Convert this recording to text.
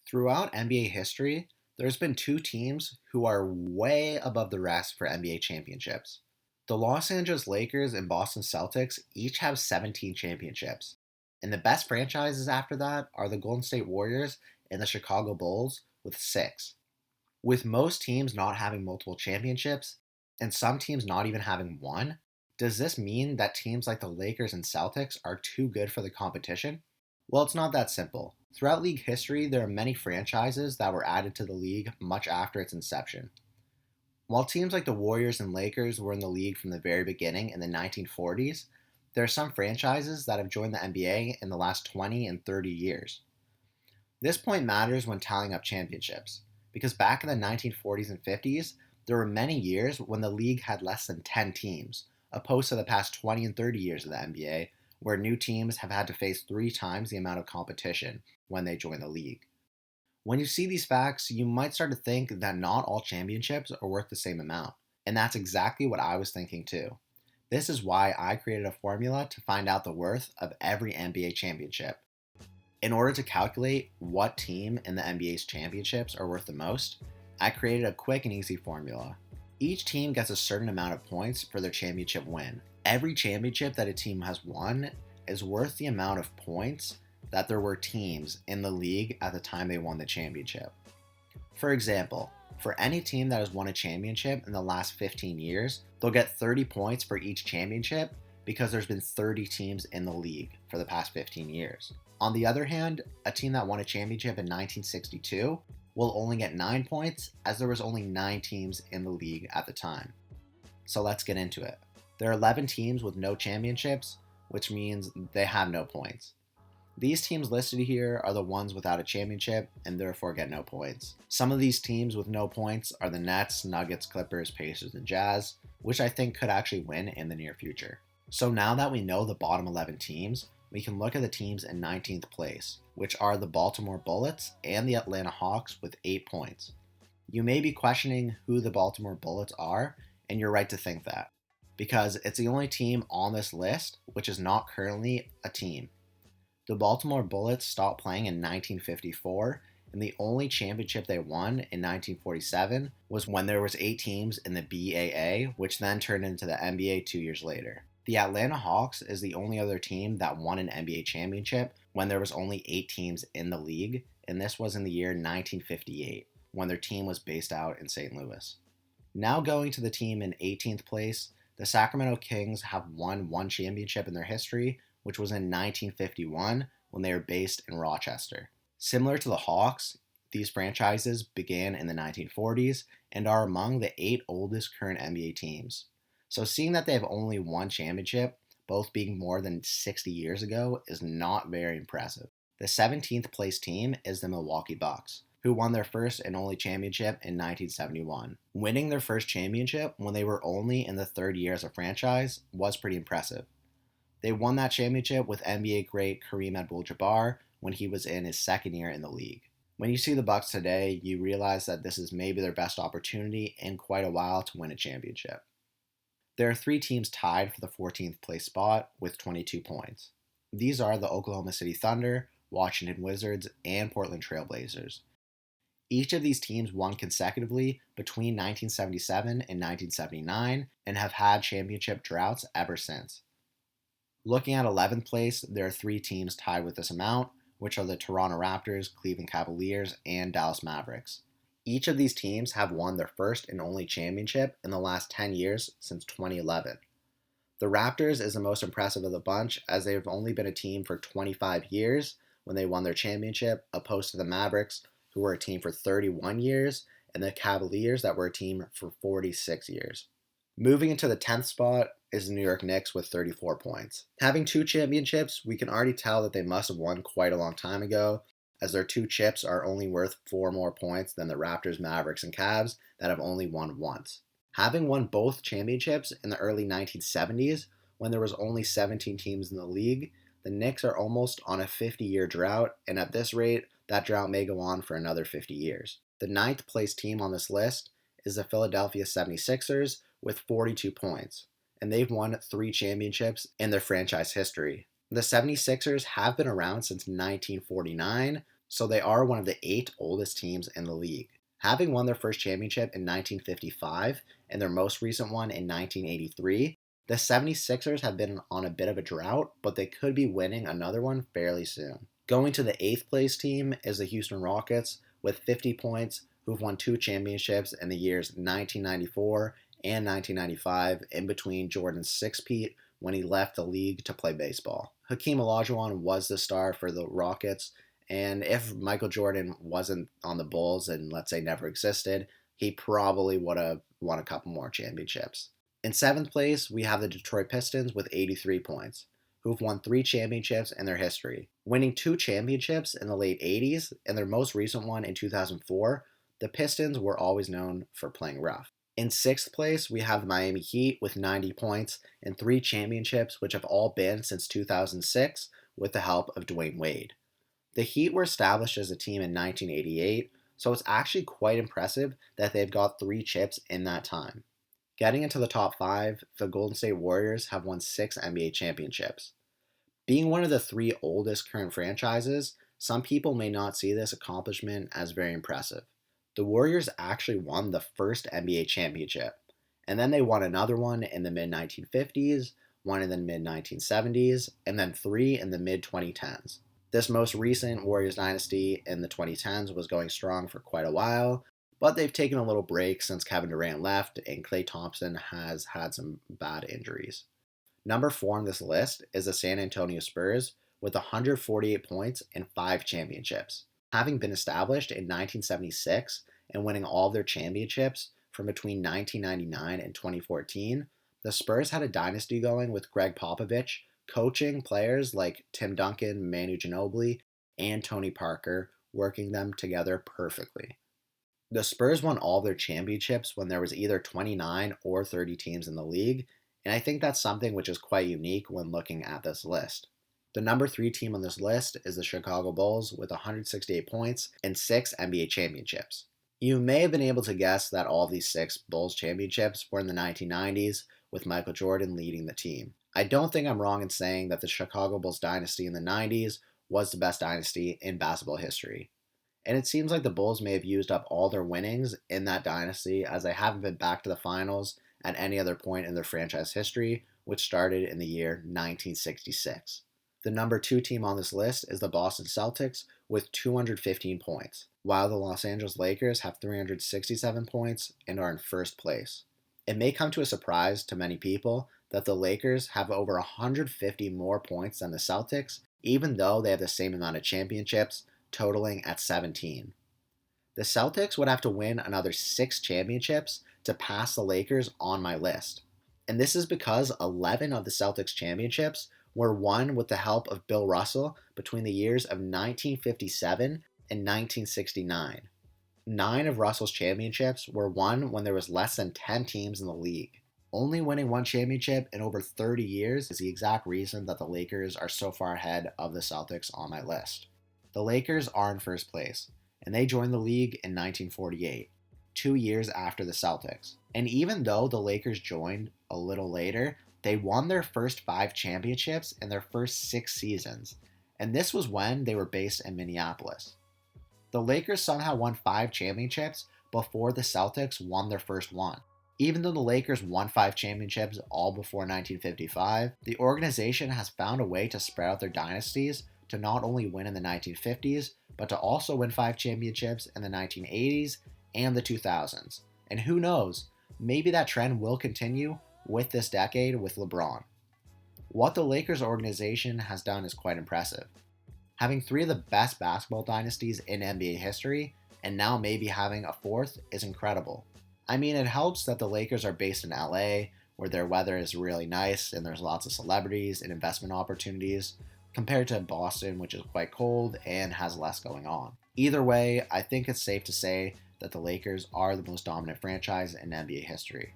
Throughout NBA history, there's been two teams who are way above the rest for NBA championships. The Los Angeles Lakers and Boston Celtics each have 17 championships. And the best franchises after that are the Golden State Warriors and the Chicago Bulls with 6. With most teams not having multiple championships, and some teams not even having one, does this mean that teams like the Lakers and Celtics are too good for the competition? Well, it's not that simple. Throughout league history, there are many franchises that were added to the league much after its inception. While teams like the Warriors and Lakers were in the league from the very beginning in the 1940s, there are some franchises that have joined the NBA in the last 20 and 30 years. This point matters when tallying up championships, because back in the 1940s and 50s, there were many years when the league had less than 10 teams, opposed to the past 20 and 30 years of the NBA, where new teams have had to face 3 times the amount of competition when they join the league. When you see these facts, you might start to think that not all championships are worth the same amount, and that's exactly what I was thinking too. This is why I created a formula to find out the worth of every NBA championship. In order to calculate what team in the NBA's championships are worth the most, I created a quick and easy formula. Each team gets a certain amount of points for their championship win. Every championship that a team has won is worth the amount of points that there were teams in the league at the time they won the championship. For example, for any team that has won a championship in the last 15 years, they'll get 30 points for each championship because there's been 30 teams in the league for the past 15 years. On the other hand, a team that won a championship in 1962 will only get 9 points as there was only 9 teams in the league at the time. So let's get into it. There are 11 teams with no championships, which means they have no points. These teams listed here are the ones without a championship and therefore get no points. Some of these teams with no points are the Nets, Nuggets, Clippers, Pacers, and Jazz, which I think could actually win in the near future. So now that we know the bottom 11 teams, we can look at the teams in 19th place, which are the Baltimore Bullets and the Atlanta Hawks with 8 points. You may be questioning who the Baltimore Bullets are, and you're right to think that, because it's the only team on this list which is not currently a team. The Baltimore Bullets stopped playing in 1954, and the only championship they won in 1947 was when there was 8 teams in the BAA, which then turned into the NBA 2 years later. The Atlanta Hawks is the only other team that won an NBA championship when there was only 8 teams in the league, and this was in the year 1958, when their team was based out in St. Louis. Now going to the team in 18th place, the Sacramento Kings have won one championship in their history, which was in 1951 when they were based in Rochester. Similar to the Hawks, these franchises began in the 1940s and are among the 8 oldest current NBA teams. So seeing that they have only one championship, both being more than 60 years ago, is not very impressive. The 17th place team is the Milwaukee Bucks, who won their first and only championship in 1971. Winning their first championship when they were only in the 3rd year as a franchise was pretty impressive. They won that championship with NBA great Kareem Abdul-Jabbar when he was in his 2nd year in the league. When you see the Bucks today, you realize that this is maybe their best opportunity in quite a while to win a championship. There are 3 teams tied for the 14th place spot with 22 points. These are the Oklahoma City Thunder, Washington Wizards, and Portland Trail Blazers. Each of these teams won consecutively between 1977 and 1979 and have had championship droughts ever since. Looking at 11th place, there are 3 teams tied with this amount, which are the Toronto Raptors, Cleveland Cavaliers, and Dallas Mavericks. Each of these teams have won their first and only championship in the last 10 years since 2011. The Raptors is the most impressive of the bunch as they've only been a team for 25 years when they won their championship, opposed to the Mavericks, who were a team for 31 years, and the Cavaliers that were a team for 46 years. Moving into the 10th spot is the New York Knicks with 34 points. Having 2 championships, we can already tell that they must have won quite a long time ago, as their 2 chips are only worth 4 more points than the Raptors, Mavericks, and Cavs that have only won once. Having won both championships in the early 1970s, when there was only 17 teams in the league, the Knicks are almost on a 50-year drought, and at this rate, that drought may go on for another 50 years. The 9th place team on this list is the Philadelphia 76ers with 42 points, and they've won 3 championships in their franchise history. The 76ers have been around since 1949, so they are one of the 8 oldest teams in the league. Having won their first championship in 1955 and their most recent one in 1983, the 76ers have been on a bit of a drought, but they could be winning another one fairly soon. Going to the 8th place team is the Houston Rockets with 50 points, who've won 2 championships in the years 1994 and 1995, in between Jordan's six-peat when he left the league to play baseball. Hakeem Olajuwon was the star for the Rockets, and if Michael Jordan wasn't on the Bulls and, let's say, never existed, he probably would have won a couple more championships. In 7th place, we have the Detroit Pistons with 83 points, who've won 3 championships in their history. Winning 2 championships in the late 80s and their most recent one in 2004, the Pistons were always known for playing rough. In 6th place, we have the Miami Heat with 90 points and 3 championships, which have all been since 2006 with the help of Dwayne Wade. The Heat were established as a team in 1988, so it's actually quite impressive that they've got 3 chips in that time. Getting into the top 5, the Golden State Warriors have won 6 NBA championships. Being one of the 3 oldest current franchises, some people may not see this accomplishment as very impressive. The Warriors actually won the first NBA championship, and then they won another one in the mid-1950s, one in the mid-1970s, and then 3 in the mid-2010s. This most recent Warriors dynasty in the 2010s was going strong for quite a while, but they've taken a little break since Kevin Durant left and Klay Thompson has had some bad injuries. Number 4 on this list is the San Antonio Spurs with 148 points and 5 championships. Having been established in 1976 and winning all of their championships from between 1999 and 2014, the Spurs had a dynasty going with Greg Popovich coaching players like Tim Duncan, Manu Ginobili, and Tony Parker, working them together perfectly. The Spurs won all their championships when there was either 29 or 30 teams in the league, and I think that's something which is quite unique when looking at this list. The number 3 team on this list is the Chicago Bulls with 168 points and 6 NBA championships. You may have been able to guess that all of these 6 Bulls championships were in the 1990s, with Michael Jordan leading the team. I don't think I'm wrong in saying that the Chicago Bulls dynasty in the 90s was the best dynasty in basketball history. And it seems like the Bulls may have used up all their winnings in that dynasty, as they haven't been back to the finals at any other point in their franchise history, which started in the year 1966. The number 2 team on this list is the Boston Celtics with 215 points, while the Los Angeles Lakers have 367 points and are in first place. It may come to a surprise to many people that the Lakers have over 150 more points than the Celtics, even though they have the same amount of championships, totaling at 17. The Celtics would have to win another 6 championships to pass the Lakers on my list. And this is because 11 of the Celtics championships were won with the help of Bill Russell between the years of 1957 and 1969. 9 of Russell's championships were won when there was less than 10 teams in the league. Only winning 1 championship in over 30 years is the exact reason that the Lakers are so far ahead of the Celtics on my list. The Lakers are in first place, and they joined the league in 1948, 2 years after the Celtics. And even though the Lakers joined a little later, they won their first 5 championships in their first 6 seasons, and this was when they were based in Minneapolis. The Lakers somehow won 5 championships before the Celtics won their first one. Even though the Lakers won 5 championships all before 1955, the organization has found a way to spread out their dynasties to not only win in the 1950s, but to also win 5 championships in the 1980s and the 2000s. And who knows, maybe that trend will continue with this decade with LeBron. What the Lakers organization has done is quite impressive. Having 3 of the best basketball dynasties in NBA history, and now maybe having a 4th, is incredible. I mean, it helps that the Lakers are based in LA, where their weather is really nice and there's lots of celebrities and investment opportunities, compared to Boston, which is quite cold and has less going on. Either way, I think it's safe to say that the Lakers are the most dominant franchise in NBA history.